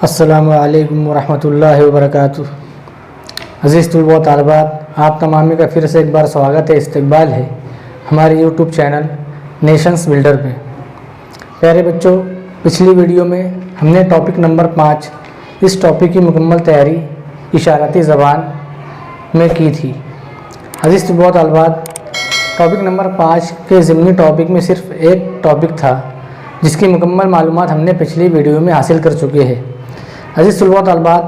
अस्सलामु अलैकुम वरहमतुल्लाहि वबरकातुहू। अज़ीज़ तलबा व तालिबात, आप तमाम का फिर से एक बार स्वागत है, इस्तकबाल है हमारे यूट्यूब चैनल नेशंस बिल्डर पे। प्यारे बच्चों, पिछली वीडियो में हमने टॉपिक नंबर 5 इस टॉपिक की मुकम्मल तैयारी इशारती ज़बान में की थी। अज़ीज़ तलबा व तालिबात, टॉपिक नंबर 5 के ज़िमनी टॉपिक में सिर्फ एक टॉपिक था जिसकी मुकम्मल मालूमात हमने पिछली वीडियो में हासिल कर चुके हैं। अज़ीज़ तलबा व तालिबात,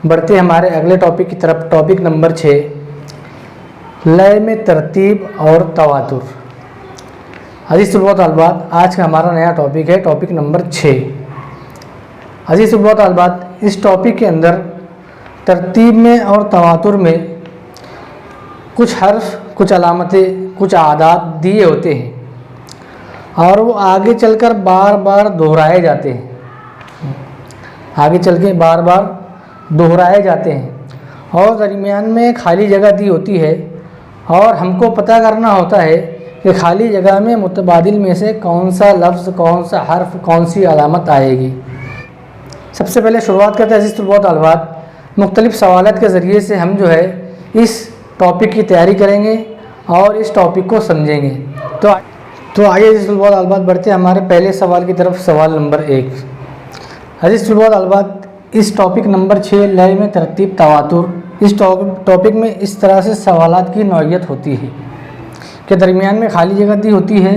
बढ़ते हमारे अगले टॉपिक की तरफ। टॉपिक नंबर 6 लय में तरतीब और तवातुर। अज़ीज़ तलबा व तालिबात, आज का हमारा नया टॉपिक है टॉपिक नंबर 6। अज़ीज़ तलबा व तालिबात, इस टॉपिक के अंदर तरतीब में और तवातुर में कुछ हर्फ, कुछ अलामतें, कुछ आदात दिए होते हैं और वो आगे चलकर बार बार दोहराए जाते हैं। आगे चल के बार बार दोहराए जाते हैं और दरमियान में खाली जगह दी होती है और हमको पता करना होता है कि खाली जगह में मुतबादिल में से कौन सा लफ्ज़, कौन सा हर्फ, कौन सी अलामत आएगी। सबसे पहले शुरुआत करते हैं अज़ीज़ तलबा व तालिबात, मुख्तलिफ़ सवालात के ज़रिए से हम जो है इस टॉपिक की तैयारी करेंगे और इस टॉपिक को समझेंगे। तो आइए अज़ीज़ तलबा व तालिबात, बढ़ते हैं हमारे पहले सवाल की तरफ। सवाल नंबर 1। अज़ीज़ तलबा व तालिबात, इस टॉपिक नंबर 6 लय में तरतीब तवातुर, इस टॉपिक में इस तरह से सवालात की नौइयत होती है कि दरमियान में खाली जगह दी होती है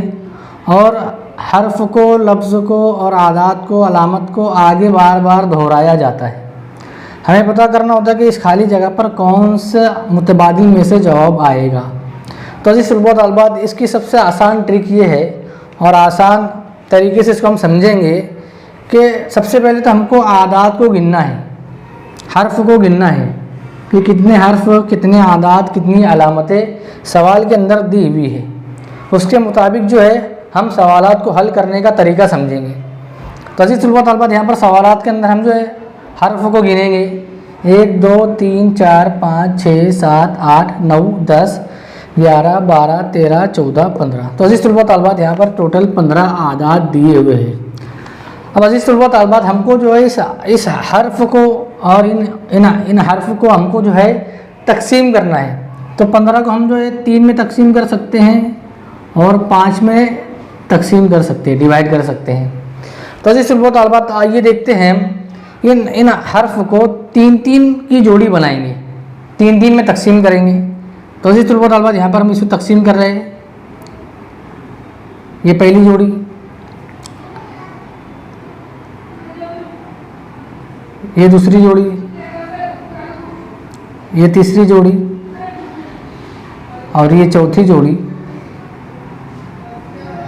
और हर्फ को, लफ्ज़ को और आदात को, अलामत को आगे बार बार दोहराया जाता है। हमें पता करना होता है कि इस खाली जगह पर कौन सा मुतबादिल में से जवाब आएगा। तो अज़ीज़ तलबा व तालिबात, इसकी सबसे आसान ट्रिक ये है और आसान तरीके से इसको हम समझेंगे कि सबसे पहले तो हमको आदात को गिनना है, हर्फ को गिनना है कि कितने हर्फ, कितने आदात, कितनी अलामतें सवाल के अंदर दी हुई है। उसके मुताबिक जो है हम सवालात को हल करने का तरीका समझेंगे। तो अज़ीज़ तलबा व तालिबात, यहाँ पर सवालात के अंदर हम जो है हर्फ को गिनेंगे। 1 2 3 4 5 6 7 8 9 10 11 12 13 14 15। तो अज़ीज़ तलबा व तालिबात, यहाँ पर टोटल 15 आदात दिए हुए हैं। अब अज़ीज़ तलबा व तालिबात, हमको जो है इस हर्फ को और इन हर्फ को हमको जो है तकसीम करना है। तो 15 को हम जो है 3 में तकसीम कर सकते हैं और 5 में तकसीम कर सकते हैं, डिवाइड कर सकते हैं। तो अज़ीज़ तलबा व तालिबात, आइए देखते हैं इन हर्फ को 3-3 की जोड़ी बनाएंगे, 3-3 में तकसीम करेंगे। तो अज़ीज़ तलबा व तालिबात, यहाँ पर हम इसको तकसीम कर रहे हैं। ये पहली जोड़ी, ये दूसरी जोड़ी, ये तीसरी जोड़ी और ये चौथी जोड़ी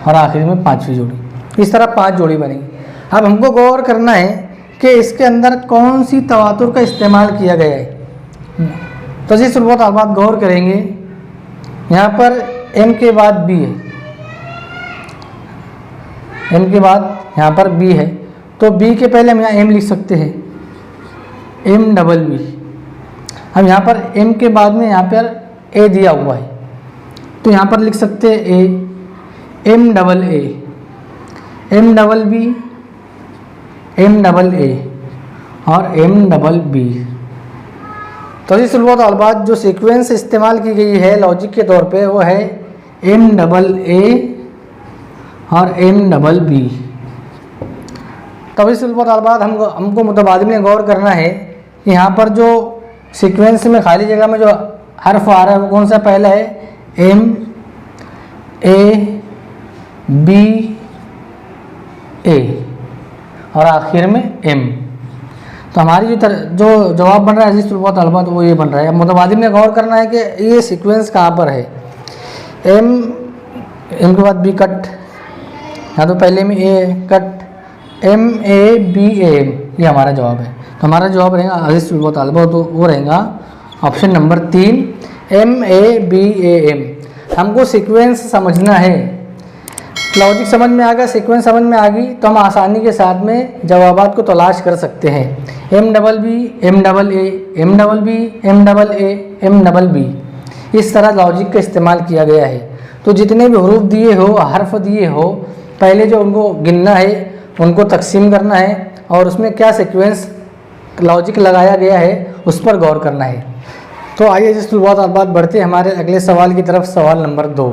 और आखिर में 5वीं जोड़ी। इस तरह 5 जोड़ी बनेगी। अब हमको गौर करना है कि इसके अंदर कौन सी तवातुर का इस्तेमाल किया गया है। तो अज़ीज़ तलबा व तालिबात, गौर करेंगे, यहाँ पर एम के बाद बी है, एम के बाद यहाँ पर बी है, तो बी के पहले हम यहाँ एम लिख सकते हैं, एम डबल बी। हम यहाँ पर एम के बाद में यहाँ पर ए दिया हुआ है, तो यहाँ पर लिख सकते हैं A, M double A, M double B, M double A और एम डबल बी। तो अज़ीज़ तलबा व तालिबात, जो सीक्वेंस इस्तेमाल की गई है लॉजिक के तौर पे वो है एम डबल ए और एम डबल बी। तो अज़ीज़ तलबा व तालिबात, हमको मुतबादिल में गौर करना है कि यहाँ पर जो सीक्वेंस में खाली जगह में जो हर्फ आ रहा है वो कौन सा पहला है, एम, ए, बी, ए और आखिर में एम। तो हमारी जो जवाब बन रहा है अज़ीज़ तलबा व तालिबात, वो ये बन रहा है। अब मुतबादिल में गौर करना है कि ये सीक्वेंस कहाँ पर है। एम के बाद बी कट, या तो पहले में A cut, M A B A M, ये हमारा जवाब है। तो हमारा जवाब रहेगा अज़ीज़ तलबा व तालिबात, तो वो रहेगा option number 3, M A B A M. हमको सीक्वेंस समझना है, लॉजिक समझ में आ गया, सीक्वेंस समझ में आ गई तो हम आसानी के साथ में जवाबात को तलाश कर सकते हैं। M double B, M double A, M double B, M double A, M double B, इस तरह लॉजिक का इस्तेमाल किया गया है। तो जितने भी हरूफ दिए हो, हर्फ दिए हो, पहले जो उनको गिनना है, उनको तकसीम करना है और उसमें क्या सीक्वेंस लॉजिक लगाया गया है उस पर गौर करना है। तो आइए अजीज़ तलबात बढ़ते हमारे अगले सवाल की तरफ। सवाल नंबर 2।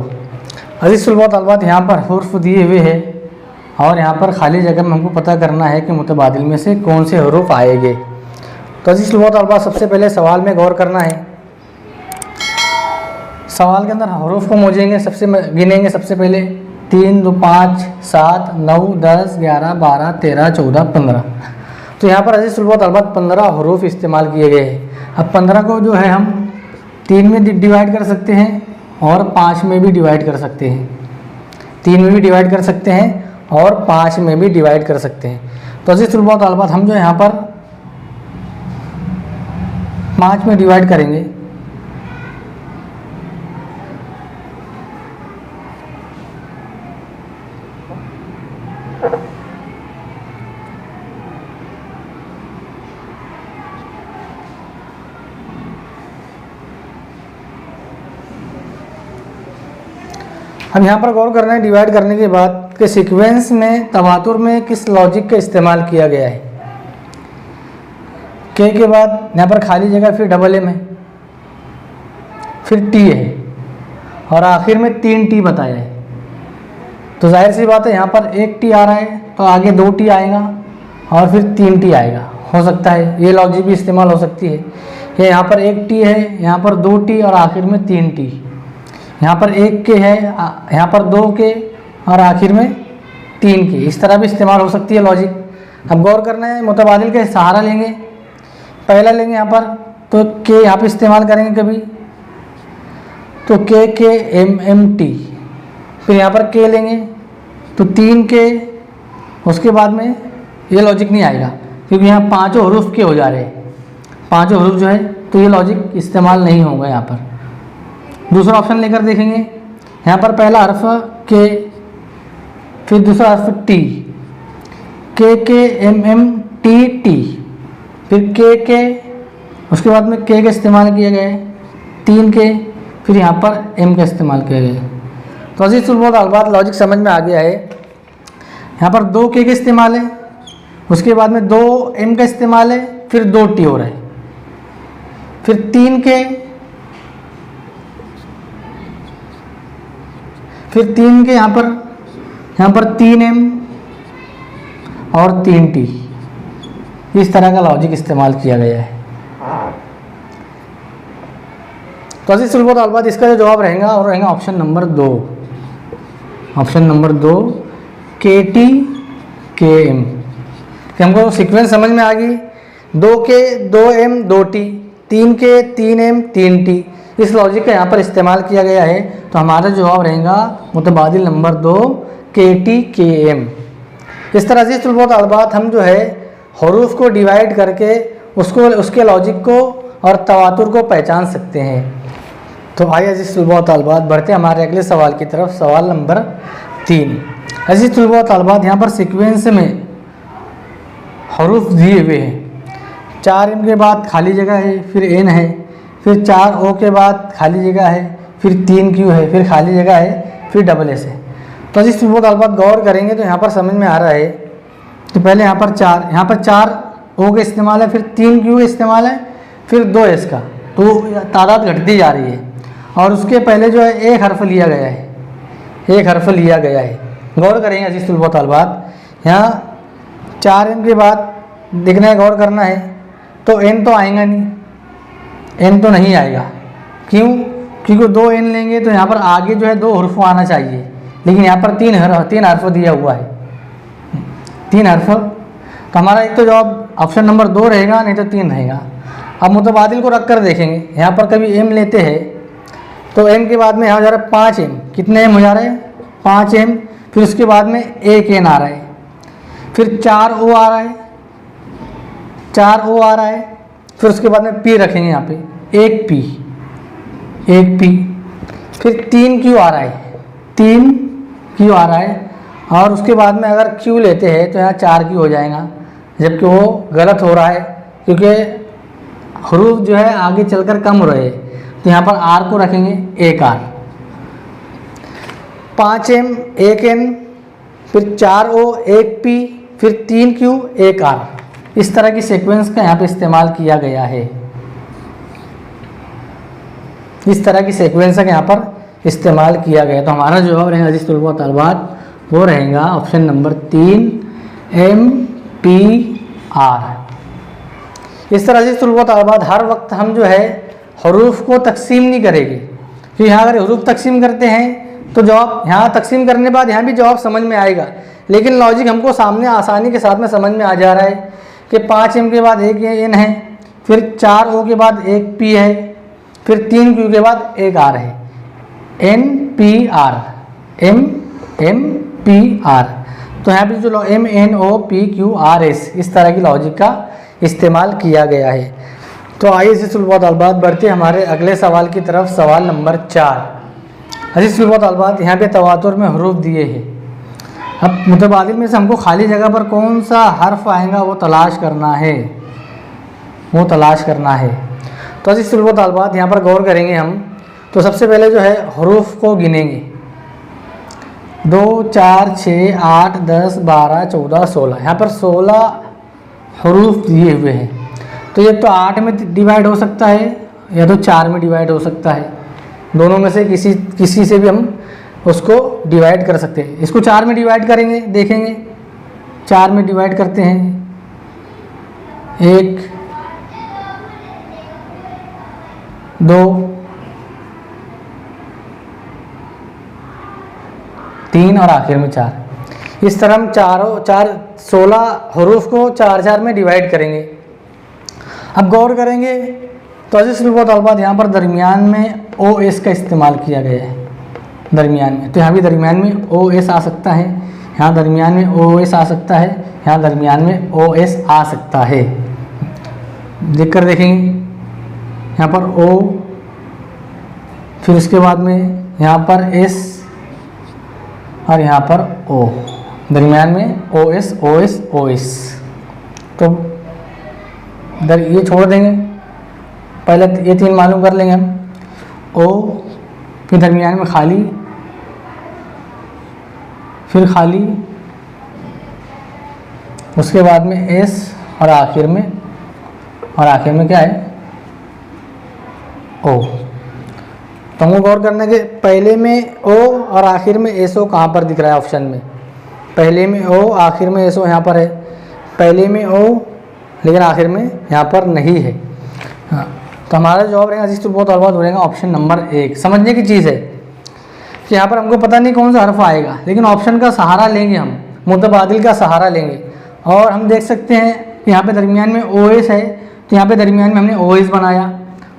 अजीज़ तलबात यहाँ पर हुर्फ दिए हुए है और यहाँ पर खाली जगह में हमको पता करना है कि मुतबादिल में से कौन से हुरूफ आएंगे। तो अजीज़ तलबात सबसे पहले सवाल में गौर करना है। सवाल के अंदर हुरूफ को मोजेंगे, गिनेंगे सबसे पहले 3, 2, 5, 7, 9, 10, 11, 12, 13, 14, 15। तो यहाँ पर अजीज़ तलबात 15 हुरूफ इस्तेमाल किए गए हैं। अब 15 को जो है हम 3 में डिवाइड कर सकते हैं और 5 में भी डिवाइड कर सकते हैं। 3 में भी डिवाइड कर सकते हैं और 5 में भी डिवाइड कर सकते हैं। तो अजीज़ तलबात हम जो यहाँ पर 5 में डिवाइड करेंगे। अब यहाँ पर गौर करना है डिवाइड करने के बाद के सीक्वेंस में तवातुर में किस लॉजिक का इस्तेमाल किया गया है। के बाद यहाँ पर खाली जगह, फिर डबल एम है, फिर टी है और आखिर में 3 टी बताया है। तो जाहिर सी बात है यहाँ पर 1 टी आ रहा है तो आगे 2 टी आएगा और फिर 3 टी आएगा। हो सकता है ये लॉजिक भी इस्तेमाल हो सकती है। ये यहाँ पर 1 टी है, यहाँ पर 2 टी और आखिर में 3 टी। यहाँ पर 1 के है, यहाँ पर 2 के और आखिर में 3 के। इस तरह भी इस्तेमाल हो सकती है लॉजिक। अब गौर करना है, मुतबादिल का सहारा लेंगे। पहला लेंगे यहाँ पर तो के यहाँ पे इस्तेमाल करेंगे कभी, तो के एम एम टी। फिर यहाँ पर के लेंगे तो 3 के, उसके बाद में ये लॉजिक नहीं आएगा क्योंकि यहाँ 5 हुरूफ के हो जा रहे हैं। 5 हुरूफ जो है तो ये लॉजिक इस्तेमाल नहीं होगा यहाँ पर। दूसरा ऑप्शन लेकर देखेंगे। यहाँ पर पहला हर्फ के, फिर दूसरा हर्फ टी, के एम एम टी टी, फिर के, उसके बाद में के का इस्तेमाल किया गया है, 3 के, फिर यहाँ पर एम का इस्तेमाल किया गया है। तो अजीज़ तलबात लॉजिक समझ में आ गया है। यहाँ पर 2 के का इस्तेमाल है, उसके बाद में 2 एम का इस्तेमाल है, फिर 2 टी हो रहा है, फिर 3 के, फिर 3 के, यहाँ पर 3 एम और 3 टी। इस तरह का लॉजिक इस्तेमाल किया गया है। तो अजीज़ तलबात इसका जो जवाब रहेगा और रहेगा ऑप्शन नंबर 2। ऑप्शन नंबर 2 के टी के एम। हमको सीक्वेंस समझ में आ गई। 2 के 2 एम 2 टी, 3 के 3 एम 3 टी। इस लॉजिक का यहाँ पर इस्तेमाल किया गया है। तो हमारा जवाब रहेगा मुतबादिल नंबर 2 के टी के एम। इस तरह अजीज़ तलबात हम जो है हुरूफ को डिवाइड करके उसके लॉजिक को और तवातुर को पहचान सकते हैं। तो आइए अजीज़ तलबात बढ़ते हमारे अगले सवाल की तरफ। सवाल नंबर 3। अजीज़ तलबात यहाँ पर सीक्वेंस में हुरूफ दिए हुए हैं। 4 एम के बाद खाली जगह है, फिर एन है, फिर 4 ओ के बाद खाली जगह है, फिर 3 क्यू है, फिर खाली जगह है, फिर डबल एस है। तो अजीज़ तलबात गौर करेंगे तो यहाँ पर समझ में आ रहा है तो पहले यहाँ पर 4 ओ का इस्तेमाल है, फिर 3 क्यू का इस्तेमाल है, फिर 2 एस का। तो तादाद घटती जा रही है और उसके पहले जो है एक हर्फ लिया गया है, एक हर्फ लिया गया है। गौर करेंगे अजीज़ तलबात यहाँ 4 एन के बाद देखना है, गौर करना है। तो एन तो आएगा नहीं, एन तो नहीं आएगा। क्यों? क्योंकि 2 एन लेंगे तो यहाँ पर आगे जो है 2 हुर्फ आना चाहिए, लेकिन यहाँ पर 3 हर्फ दिया हुआ है, 3 हर्फ। तो हमारा एक तो जवाब ऑप्शन नंबर 2 रहेगा, नहीं तो 3 रहेगा। अब मुतबादिल को रख कर देखेंगे। यहाँ पर कभी एम लेते हैं तो एम के बाद में यहाँ जा रहा है 5 एम। कितने एम हो जा रहे हैं? 5 एम। फिर उसके बाद में 1 एन आ रहा है, फिर 4 ओ आ रहा है, 4 ओ आ रहा है, फिर उसके बाद में पी रखेंगे यहाँ पे, 1 पी, 1 पी, फिर 3 क्यू आ रहा है, 3 क्यू आ रहा है। और उसके बाद में अगर क्यू लेते हैं तो यहाँ 4 क्यू हो जाएगा, जबकि वो गलत हो रहा है क्योंकि हुरूफ जो है आगे चलकर कम हो रहे हैं। तो यहाँ पर आर को रखेंगे 1 आर, 5 एम 1 एन, फिर 4 ओ 1 पी, फिर 3 क्यू 1 आर। इस तरह की सीक्वेंस का यहाँ पे इस्तेमाल किया गया है। इस तरह की सीक्वेंस का यहाँ पर इस्तेमाल किया गया। तो हमारा जवाब रहेगा अजीज तलबा व तालिबात, वो रहेगा ऑप्शन नंबर 3 MPR। इस तरह अजीज तलबा व तालिबात हर वक्त हम जो है हरूफ को तकसीम नहीं करेंगे, तो यहाँ अगर हरूफ तकसीम करते हैं तो जवाब यहाँ तकसीम करने के बाद यहाँ भी जवाब समझ में आएगा, लेकिन लॉजिक हमको सामने आसानी के साथ में समझ में आ जा रहा है कि 5M के बाद एक N है, फिर 4O के बाद एक P है, फिर 3Q के बाद एक R है, NPR MPR। तो यहाँ पे जो MNOPQRS इस तरह की लॉजिक का इस्तेमाल किया गया है। तो आइए इसी तलबा व तालिबात बढ़ते हमारे अगले सवाल की तरफ। सवाल नंबर 4। अजीज तलबा व तालिबात, यहाँ पे तवातुर में हरूफ दिए हैं। अब मुतबादिल में से हमको खाली जगह पर कौन सा हर्फ आएगा वो तलाश करना है, वो तलाश करना है। तो अजीज तलबा व तालिबात यहाँ पर गौर करेंगे हम। तो सबसे पहले जो है हरूफ को गिनेंगे, 2 4 6 8 10 12 14 16। यहाँ पर 16 हरूफ दिए हुए हैं। तो ये तो 8 में डिवाइड हो सकता है या तो 4 में डिवाइड हो सकता है, दोनों में से किसी से भी हम उसको डिवाइड कर सकते हैं। इसको 4 में डिवाइड करेंगे, देखेंगे 4 में डिवाइड करते हैं, 1 2 3 और आखिर में 4। इस तरह हम 16 हरूफ को 4 में डिवाइड करेंगे। अब गौर करेंगे तो अजीज तलबा व तालिबात यहाँ पर दरमियान में OS का इस्तेमाल किया गया है, दरमियान में। तो यहाँ भी दरमियान में OS आ सकता है, यहाँ दरमियान में OS आ सकता है, यहाँ दरमियान में OS आ सकता है। देख कर देखेंगे, यहाँ पर O, फिर उसके बाद में यहाँ पर S और यहाँ पर O, दरमियान में OS OS OS। तो ये छोड़ देंगे, पहले ये 3 मालूम कर लेंगे हम। O, फिर दरमियान में खाली, फिर खाली, उसके बाद में S और आखिर में क्या है O। तो हमको गौर करना है कि पहले में O और आखिर में SO कहाँ पर दिख रहा है ऑप्शन में। पहले में O, आखिर में SO यहाँ पर है। पहले में O लेकिन आखिर में यहाँ पर नहीं है। हाँ, तो हमारा जवाब रहेगा अजीज तलबा व तालिबात रहेगा ऑप्शन नंबर 1। समझने की चीज़ है कि यहाँ पर हमको पता नहीं कौन सा हर्फ आएगा, लेकिन ऑप्शन का सहारा लेंगे हम, मुतबादिल का सहारा लेंगे। और हम देख सकते हैं कि यहाँ पे दरमियान में OS है, तो यहाँ पे दरमियान में हमने OS बनाया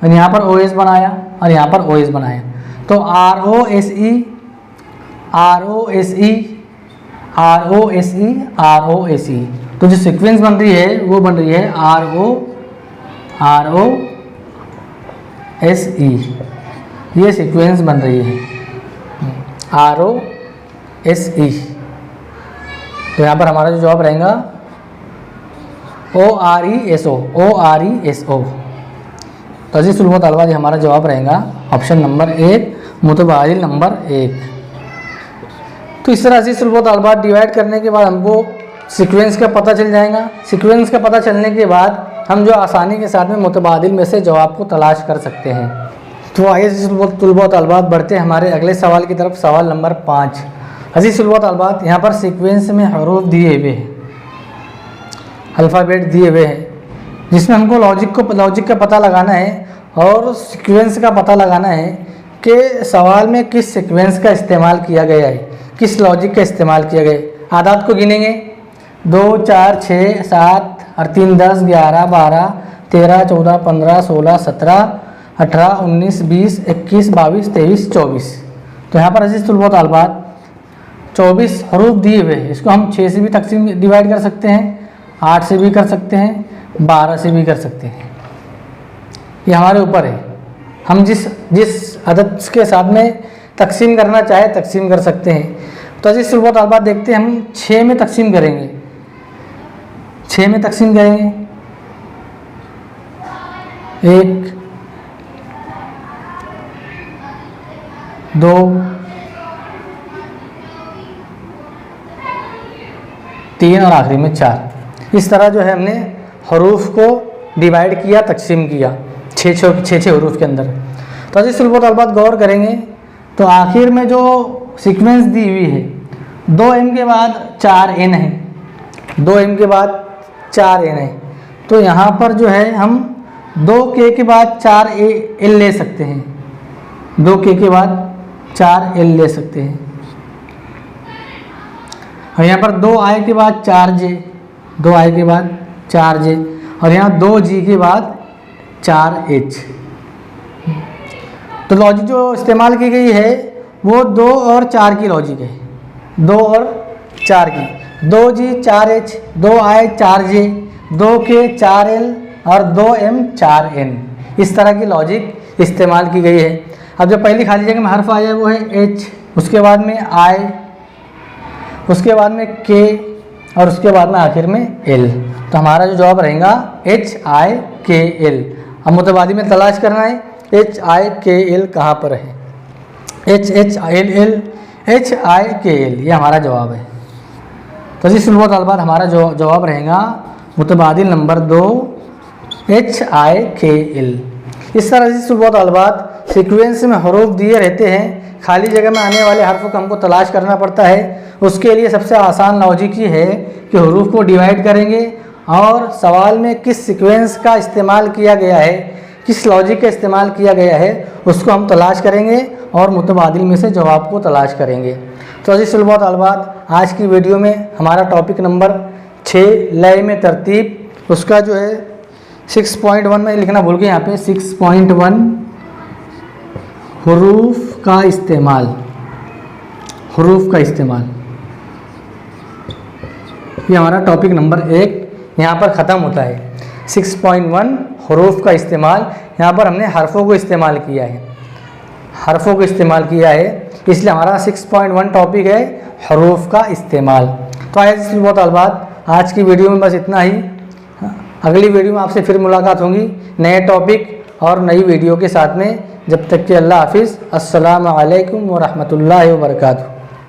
और यहाँ पर OS बनाया और यहाँ पर OS बनाया। तो ROSE तो जो सीक्वेंस बन रही है वो बन रही है ROSE, ये सीक्वेंस बन रही है ROSE। तो यहाँ पर हमारा जो जवाब रहेगा ORESO। तो अजीज तलबा व तालिबात हमारा जवाब रहेगा ऑप्शन नंबर 1, मुतबादिल नंबर 1। तो इस तरह अजीज तलबा व तालिबात डिवाइड करने के बाद हमको सीक्वेंस का पता चल जाएगा। सीक्वेंस का पता चलने के बाद हम जो आसानी के साथ में मुतबादिल में से जवाब को तलाश कर सकते हैं। तो आइए तलबा व तालिबात बढ़ते हैं हमारे अगले सवाल की तरफ। सवाल नंबर 5। अजीज तलबा व तालिबात यहाँ पर सीक्वेंस में हरूफ दिए हुए हैं, अल्फ़ाबेट दिए हुए हैं, जिसमें हमको लॉजिक का पता लगाना है और सीक्वेंस का पता लगाना है कि सवाल में किस सीक्वेंस का इस्तेमाल किया गया है, किस लॉजिक का इस्तेमाल किया गया है। आदात को गिनेंगे, 2 4 6 7 और 3 10 11 12 13 14 15 16 17 18 19 20 21 22 23 24। तो यहाँ पर अजीज तलबा व तालिबात 24 हरूफ दिए हुए हैं। इसको हम 6 से भी तकसीम डिवाइड कर सकते हैं, 8 से भी कर सकते हैं, 12 से भी कर सकते हैं। ये हमारे ऊपर है, हम जिस अदद के साथ में तकसीम करना चाहे तकसीम कर सकते हैं। तो अजीज तलबा व तालिबात देखते हैं, हम 6 में तकसीम करेंगे, 6 में तकसीम करेंगे। 1 2 3 और आखिरी में 4। इस तरह जो है हमने हरूफ को डिवाइड किया, तकसीम किया छः हरूफ के अंदर। तो अजीज़ तलबा तलबात गौर करेंगे तो आखिर में जो सीक्वेंस दी हुई है 2m के बाद 4n है, 2m के बाद 4n है, तो यहाँ पर जो है हम 2k के बाद 4l ले सकते हैं, 2k के बाद 4l ले सकते हैं। और यहाँ पर 2i के बाद 4j, 2i के बाद 4j, और यहाँ 2g के बाद 4h। तो लॉजिक जो इस्तेमाल की गई है वो 2 और 4 की लॉजिक है, 2 और 4 की, 2g 4h, 2i 4j, 2k 4l और 2m 4n, इस तरह की लॉजिक इस्तेमाल की गई है। अब जो पहली खाली जगह में हर्फ आ जाए वो है h, उसके बाद में i, उसके बाद में k और उसके बाद में आखिर में l। तो हमारा जो जवाब रहेगा HIKL। अब मुतबादी में तलाश करना है HIKL कहाँ पर है, HHILL HIKL, ये हमारा जवाब है। तो जी सुलभ तलबात हमारा जो जवाब रहेगा मुतबादिल नंबर 2 HIKL। इस तरह से सुलभ तलबात सीक्वेंस में हरूफ दिए रहते हैं, खाली जगह में आने वाले हर्फ को हमको तलाश करना पड़ता है। उसके लिए सबसे आसान लॉजिक ये है कि हरूफ को डिवाइड करेंगे और सवाल में किस सीक्वेंस का इस्तेमाल किया गया है, किस लॉजिक का इस्तेमाल किया गया है, उसको हम तलाश करेंगे और मुतबादिल में से जवाब को तलाश करेंगे। तो अजीज़ सुलभ तलबात आज की वीडियो में हमारा टॉपिक नंबर 6 लय में तरतीब, उसका जो है 6.1 में लिखना भूल गए, यहाँ पे 6.1 हरूफ का इस्तेमाल, हरूफ का इस्तेमाल, ये हमारा टॉपिक नंबर 1 यहाँ पर ख़त्म होता है। 6.1 हरूफ का इस्तेमाल, यहाँ पर हमने हरफों को इस्तेमाल किया है, हरफों को इस्तेमाल किया है, इसलिए हमारा 6.1 टॉपिक है हरूफ का इस्तेमाल। तो आइए बहुत तलबात आज की वीडियो में बस इतना ही। अगली वीडियो में आपसे फिर मुलाकात होगी नए टॉपिक और नई वीडियो के साथ में। जब तक कि अल्लाह हाफिज़, अस्सलामु अलैकुम व रहमतुल्लाहि व बरकातुहू।